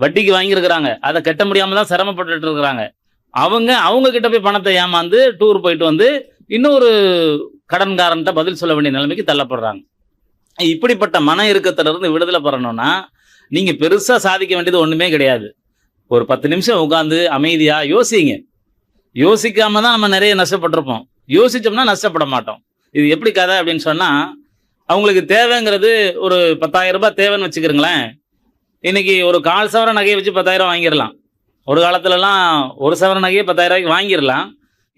வட்டிக்கு வாங்கியிருக்கிறாங்க, அதை கட்ட முடியாம தான் சிரமப்பட்டுட்டு இருக்கிறாங்க. அவங்க கிட்ட போய் பணத்தை ஏமாந்து டூர் போயிட்டு வந்து இன்னொரு கடன்காரன்ட்ட பதில் சொல்ல வேண்டிய நிலைமைக்கு தள்ளப்படுறாங்க. இப்படிப்பட்ட மன இறுக்கத்திலிருந்து விடுதலை பெறணும்னா, நீங்க பெருசா சாதிக்க வேண்டியது ஒண்ணுமே கிடையாது. ஒரு 10 நிமிஷம் உட்கார்ந்து அமைதியா யோசிங்க. யோசிக்காம தான் நம்ம நிறைய நஷ்டப்பட்டிருப்போம். யோசிச்சோம்னா நஷ்டப்பட மாட்டோம். இது எப்படி கதை அப்படின்னு சொன்னா, அவங்களுக்கு தேவைங்கிறது ஒரு ரூ. 10,000 தேவைன்னு வச்சுக்கிறீங்களேன். இன்னைக்கு ஒரு 1/4 சவரன் நகையை வச்சு 10,000 வாங்கிடலாம். ஒரு காலத்துலலாம் 1 சவரன் நகையை 10,000 வாங்கிடலாம்.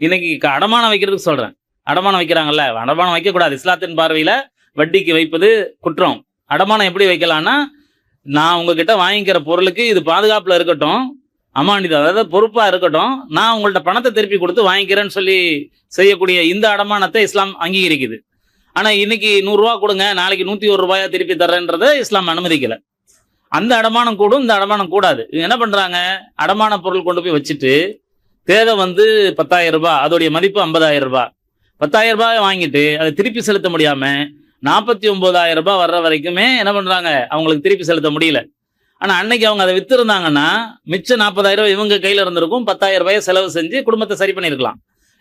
இன்னைக்கு அடமானம் வைக்கிறதுக்கு சொல்றேன். அடமானம் வைக்கிறாங்கல்ல, அடமானம் வைக்கக்கூடாது. இஸ்லாத்தின் பார்வையில வட்டிக்கு வைப்பது குற்றம். அடமானம் எப்படி வைக்கலாம்னா, நான் உங்ககிட்ட வாங்கிக்கிற பொருளுக்கு இது பாதுகாப்புல இருக்கட்டும், அமானிதம் அதாவது பொறுப்பா இருக்கட்டும், நான் உங்கள்ட்ட பணத்தை திருப்பி கொடுத்து வாங்கிக்கிறேன்னு சொல்லி செய்யக்கூடிய இந்த அடமானத்தை இஸ்லாம் அங்கீகரிக்குது. ஆனா இன்னைக்கு ரூ. 100 கொடுங்க, நாளைக்கு ரூ. 101 திருப்பி தர்றேன்றதை இஸ்லாம் அனுமதிக்கல. அந்த அடமானம் கூடும், இந்த அடமானம் கூடாது. இவங்க என்ன பண்றாங்க, அடமான பொருள் கொண்டு போய் வச்சுட்டு தேவை வந்து ரூ. 10,000, அதோடைய மதிப்பு ரூ. 50,000. ரூ. 10,000 வாங்கிட்டு அதை திருப்பி செலுத்த முடியாம ரூ. 49,000 வர்ற வரைக்குமே என்ன பண்றாங்க, அவங்களுக்கு திருப்பி செலுத்த முடியல. ஆனா அன்னைக்கு அவங்க அதை வித்திருந்தாங்கன்னா மிச்சம் 40,000 இவங்க கையில இருந்திருக்கும். 10,000 செலவு செஞ்சு குடும்பத்தை சரி பண்ணிருக்கலாம்.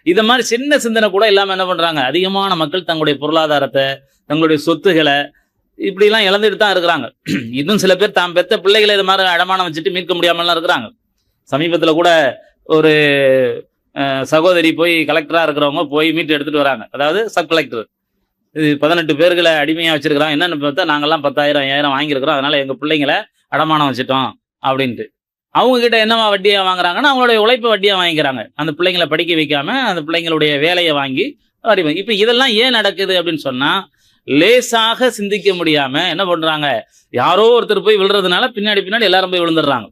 இத மாதிரி சின்ன சிந்தனை கூட இல்லாம என்ன பண்றாங்க, அதிகமான மக்கள் தங்களுடைய பொருளாதாரத்தை, தங்களுடைய சொத்துக்களை இப்படி எல்லாம் இழந்துட்டு தான் இருக்கிறாங்க. இன்னும் சில பேர் தாம் பெத்த பிள்ளைகளை இது மாதிரி அடமானம் வச்சுட்டு மீட்க முடியாமலாம் இருக்கிறாங்க. சமீபத்துல கூட ஒரு சகோதரி போய் கலெக்டரா இருக்கிறவங்க போய் மீட்டு எடுத்துட்டு வராங்க. அதாவது சப் கலெக்டர், இது 18 பேர்களை அடிமையா வச்சிருக்கிறான். என்னன்னு பார்த்தா, நாங்கெல்லாம் 10,000 5,000 வாங்கியிருக்கிறோம், அதனால எங்க பிள்ளைங்களை அடமானம் வச்சுட்டோம் அப்படின்ட்டு. அவங்க கிட்ட என்னவா வட்டியா வாங்குறாங்கன்னா, அவங்களுடைய உழைப்பு வட்டியா வாங்கிக்கிறாங்க. அந்த பிள்ளைங்களை படிக்க வைக்காம அந்த பிள்ளைங்களுடைய வேலையை வாங்கி இப்ப இதெல்லாம் ஏன் நடக்குது அப்படின்னு சொன்னா, லேசாக சிந்திக்க முடியாம என்ன பண்றாங்க, யாரோ ஒருத்தர் போய் விழுறதுனால பின்னாடி எல்லாரும் போய் விழுந்துடுறாங்க.